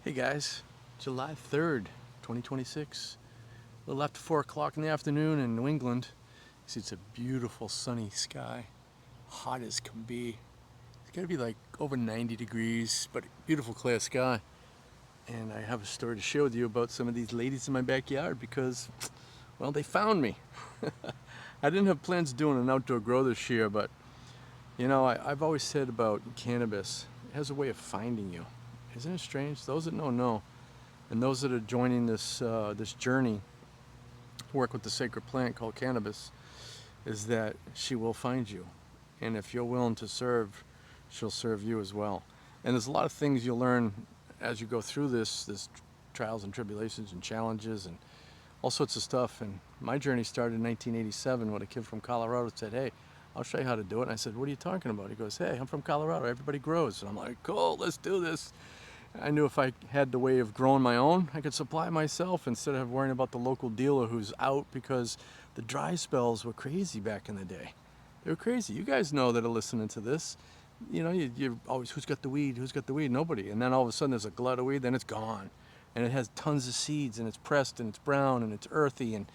Hey guys, July 3rd, 2026. A little after 4 o'clock in the afternoon in New England. You see, it's a beautiful sunny sky, hot as can be. It's gotta be like over 90 degrees, but beautiful clear sky. And I have a story to share with you about some of these ladies in my backyard because, well, they found me. I didn't have plans of doing an outdoor grow this year, but you know, I've always said about cannabis, it has a way of finding you. Isn't it strange? Those that know. And those that are joining this journey to work with the sacred plant called cannabis, is that she will find you. And if you're willing to serve, she'll serve you as well. And there's a lot of things you'll learn as you go through this trials and tribulations and challenges and all sorts of stuff. And my journey started in 1987 when a kid from Colorado said, "Hey, I'll show you how to do it." And I said, "What are you talking about?" He goes, "Hey, I'm from Colorado. Everybody grows." And I'm like, "Cool, let's do this." I knew if I had the way of growing my own, I could supply myself instead of worrying about the local dealer who's out, because the dry spells were crazy back in the day. They were crazy. You guys know that are listening to this. You know, you're always, who's got the weed? Who's got the weed? Nobody. And then all of a sudden there's a glut of weed, then it's gone. And it has tons of seeds, and it's pressed, and it's brown, and it's earthy, and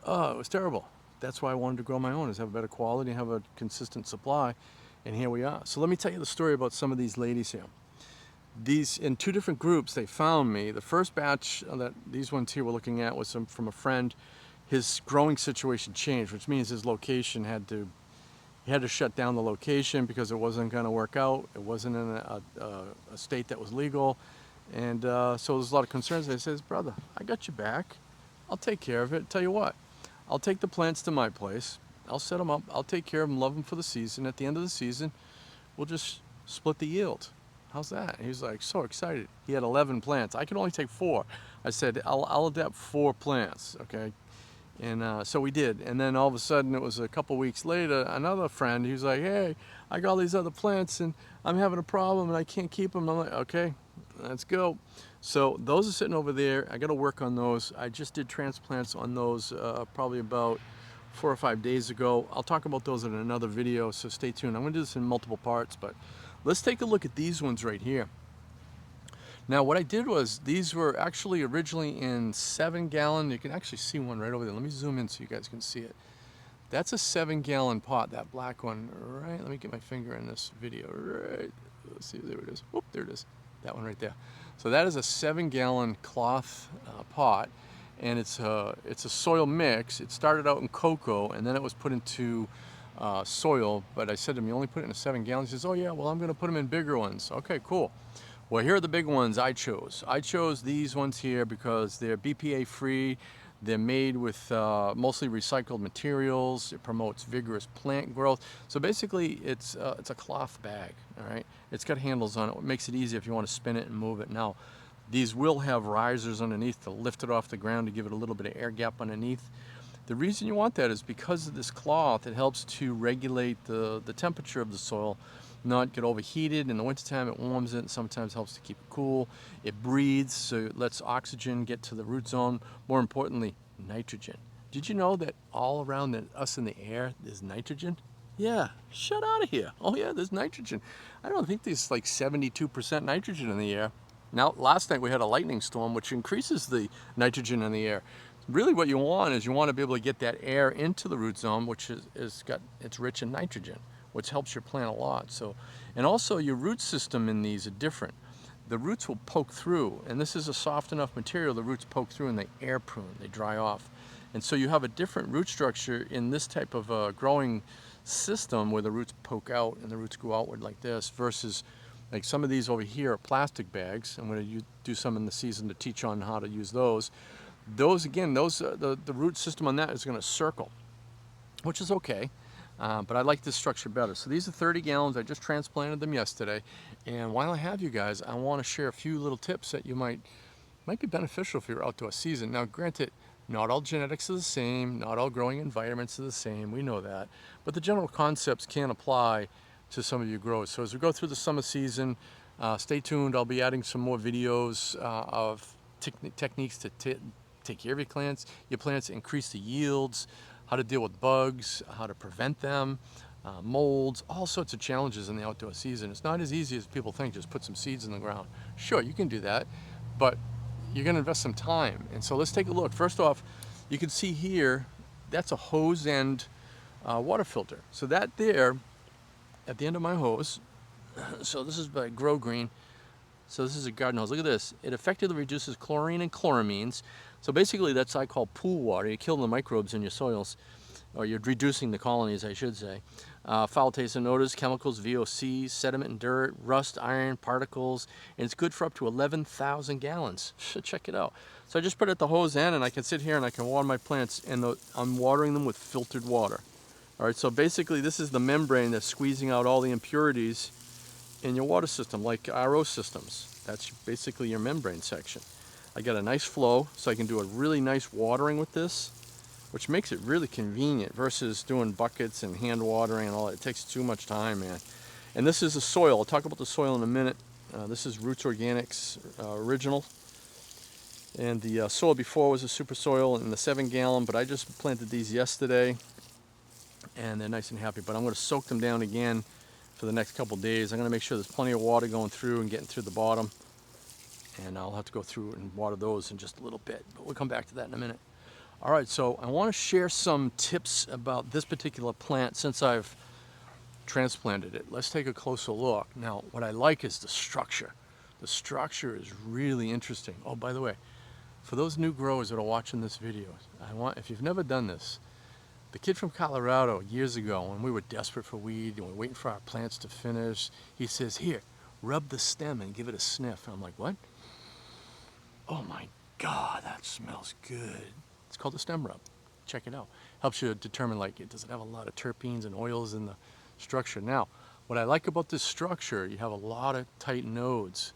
oh, it was terrible. That's why I wanted to grow my own, is have a better quality and have a consistent supply. And here we are. So let me tell you the story about some of these ladies here. These, in two different groups, they found me. The first batch that these ones here we're looking at was from a friend. His growing situation changed, which means his location he had to shut down the location because it wasn't going to work out. It wasn't in a state that was legal. And so there's a lot of concerns. I says, "Brother, I got your back. I'll take care of it. Tell you what, I'll take the plants to my place. I'll set them up. I'll take care of them, love them for the season. At the end of the season, we'll just split the yield. How's that?" He was like so excited. He had 11 plants. I could only take 4. I said, I'll adapt 4 plants, okay? And so we did. And then all of a sudden, it was a couple weeks later, another friend, he was like, "Hey, I got all these other plants and I'm having a problem and I can't keep them." I'm like, "Okay, let's go." So those are sitting over there. I got to work on those. I just did transplants on those probably about 4 or 5 days ago. I'll talk about those in another video, so stay tuned. I'm going to do this in multiple parts, but let's take a look at these ones right here. Now what I did was, these were actually originally in 7-gallon. You can actually see one right over there. Let me zoom in so you guys can see it. That's a 7-gallon pot, that black one, right? Let me get my finger in this video, right? Let's see, there it is. Whoop, there it is. That one right there. So that is a 7-gallon cloth pot, and it's a soil mix. It started out in cocoa, and then it was put into soil, but I said to him, "You only put it in a 7-gallon?" He says, "Oh yeah, well, I'm going to put them in bigger ones." Okay, cool. Well, here are the big ones I chose. I chose these ones here because they're BPA free. They're made with mostly recycled materials. It promotes vigorous plant growth. So basically, it's a cloth bag, all right? It's got handles on it. It makes it easy if you want to spin it and move it. Now, these will have risers underneath to lift it off the ground to give it a little bit of air gap underneath. The reason you want that is because of this cloth. It helps to regulate the temperature of the soil, not get overheated. In the wintertime, it warms it, and sometimes helps to keep it cool. It breathes, so it lets oxygen get to the root zone. More importantly, nitrogen. Did you know that all around us in the air there's nitrogen? Yeah, shut out of here. Oh yeah, there's nitrogen. I don't think there's like 72% nitrogen in the air. Now, last night we had a lightning storm, which increases the nitrogen in the air. Really what you want is you want to be able to get that air into the root zone, which it's rich in nitrogen, which helps your plant a lot. So, and also your root system in these are different. The roots will poke through, and this is a soft enough material, the roots poke through and they air prune, they dry off. And so you have a different root structure in this type of growing system where the roots poke out and the roots go outward like this, versus like some of these over here are plastic bags. I'm going to do some in the season to teach on how to use those. Those, again, the root system on that is going to circle, which is okay. But I like this structure better. So these are 30 gallons. I just transplanted them yesterday. And while I have you guys, I want to share a few little tips that you might be beneficial for your outdoor season. Now, granted, not all genetics are the same. Not all growing environments are the same. We know that. But the general concepts can apply to some of your growers. So as we go through the summer season, stay tuned. I'll be adding some more videos of techniques to take care of your plants, increase the yields, how to deal with bugs, how to prevent them, molds, all sorts of challenges in the outdoor season. It's not as easy as people think, just put some seeds in the ground. Sure, you can do that, but you're going to invest some time. And so let's take a look. First off, you can see here, that's a hose and water filter. So that there, at the end of my hose, so this is by Grow Green. So this is a garden hose. Look at this. It effectively reduces chlorine and chloramines. So basically that's I call pool water. You kill the microbes in your soils, or you're reducing the colonies, I should say. Foul taste and odors, chemicals, VOCs, sediment and dirt, rust, iron, particles, and it's good for up to 11,000 gallons. Check it out. So I just put it at the hose end, and I can sit here and I can water my plants, and I'm watering them with filtered water. All right, so basically this is the membrane that's squeezing out all the impurities in your water system, like RO systems. That's basically your membrane section. I got a nice flow, so I can do a really nice watering with this, which makes it really convenient versus doing buckets and hand watering and all that. It takes too much time, man. And this is the soil. I'll talk about the soil in a minute. This is Roots Organics original. And the soil before was a super soil in the 7-gallon, but I just planted these yesterday, and they're nice and happy. But I'm going to soak them down again for the next couple days. I'm going to make sure there's plenty of water going through and getting through the bottom. And I'll have to go through and water those in just a little bit, but we'll come back to that in a minute. All right, so I want to share some tips about this particular plant since I've transplanted it. Let's take a closer look. Now, what I like is the structure. The structure is really interesting. Oh, by the way, for those new growers that are watching this video, if you've never done this, the kid from Colorado years ago, when we were desperate for weed and we were waiting for our plants to finish, he says, here, rub the stem and give it a sniff. And I'm like, what? Oh my God, that smells good. It's called a stem rub. Check it out. Helps you determine, like, does it have a lot of terpenes and oils in the structure. Now, what I like about this structure, you have a lot of tight nodes.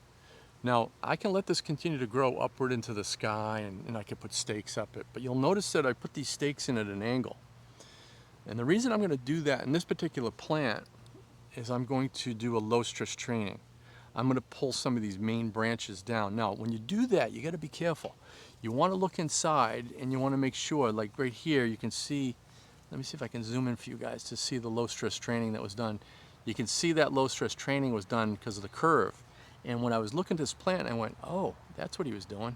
Now, I can let this continue to grow upward into the sky, and I can put stakes up it. But you'll notice that I put these stakes in at an angle. And the reason I'm going to do that in this particular plant is I'm going to do a low stress training. I'm going to pull some of these main branches down. Now, when you do that, you got to be careful. You want to look inside, and you want to make sure, like right here, you can see, let me see if I can zoom in for you guys to see the low stress training that was done. You can see that low stress training was done because of the curve. And when I was looking at this plant, I went, oh, that's what he was doing.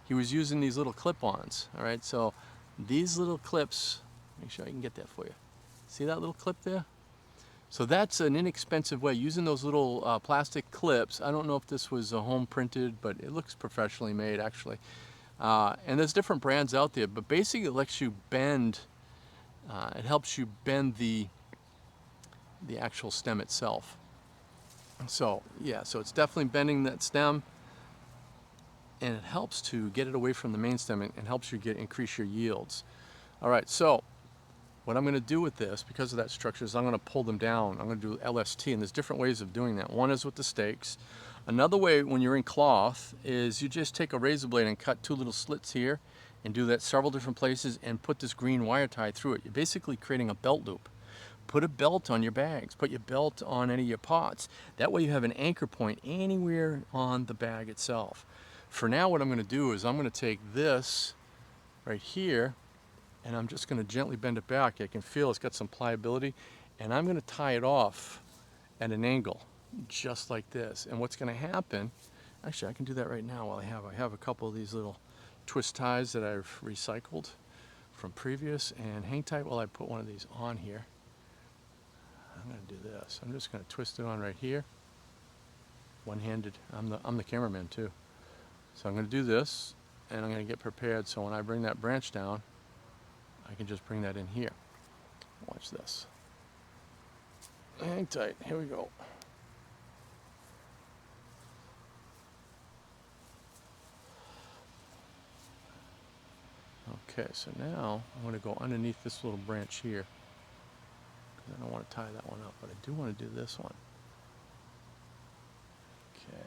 He was using these little clip-ons, all right? So these little clips, make sure I can get that for you. See that little clip there? So that's an inexpensive way, using those little plastic clips. I don't know if this was home printed, but it looks professionally made, actually. And there's different brands out there, but basically it lets you bend, it helps you bend the actual stem itself. So yeah, so it's definitely bending that stem, and it helps to get it away from the main stem and helps you increase your yields. All right, so what I'm going to do with this, because of that structure, is I'm going to pull them down. I'm going to do LST, and there's different ways of doing that. One is with the stakes. Another way, when you're in cloth, is you just take a razor blade and cut 2 little slits here and do that several different places and put this green wire tie through it. You're basically creating a belt loop. Put a belt on your bags. Put your belt on any of your pots. That way you have an anchor point anywhere on the bag itself. For now, what I'm going to do is I'm going to take this right here, and I'm just going to gently bend it back. I can feel it's got some pliability, and I'm going to tie it off at an angle, just like this. And what's going to happen, actually I can do that right now while I have a couple of these little twist ties that I've recycled from previous, and hang tight while I put one of these on here. I'm going to do this. I'm just going to twist it on right here, one-handed. I'm the cameraman too. So I'm going to do this, and I'm going to get prepared so when I bring that branch down, I can just bring that in here. Watch this. Hang tight. Here we go. Okay, so now I'm going to go underneath this little branch here, because I don't want to tie that one up, but I do want to do this one. Okay.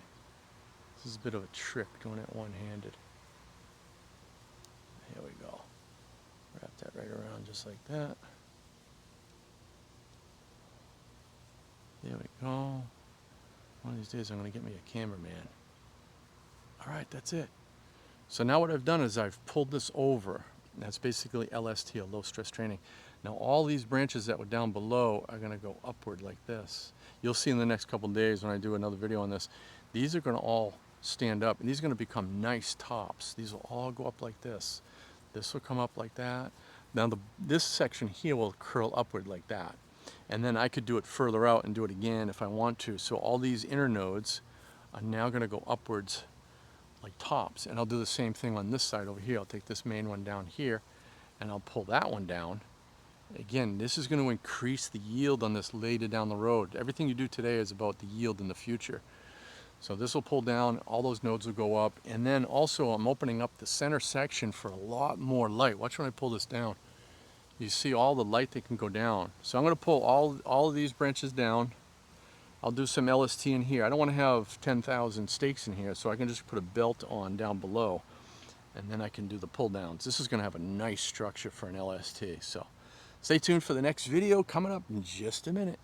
This is a bit of a trick, doing it one-handed. Here we go. Wrap that right around just like that. There we go. One of these days I'm going to get me a cameraman. All right, that's it. So now what I've done is I've pulled this over. That's basically LST, a low stress training. Now all these branches that were down below are going to go upward like this. You'll see in the next couple of days when I do another video on this, these are going to all stand up, and these are going to become nice tops. These will all go up like this. This will come up like that. Now this section here will curl upward like that. And then I could do it further out and do it again if I want to. So all these inner nodes are now going to go upwards like tops. And I'll do the same thing on this side over here. I'll take this main one down here and I'll pull that one down. Again, this is going to increase the yield on this later down the road. Everything you do today is about the yield in the future. So this will pull down, all those nodes will go up, and then also I'm opening up the center section for a lot more light. Watch when I pull this down. You see all the light that can go down. So I'm going to pull all of these branches down. I'll do some LST in here. I don't want to have 10,000 stakes in here, so I can just put a belt on down below, and then I can do the pull downs. This is going to have a nice structure for an LST. So stay tuned for the next video coming up in just a minute.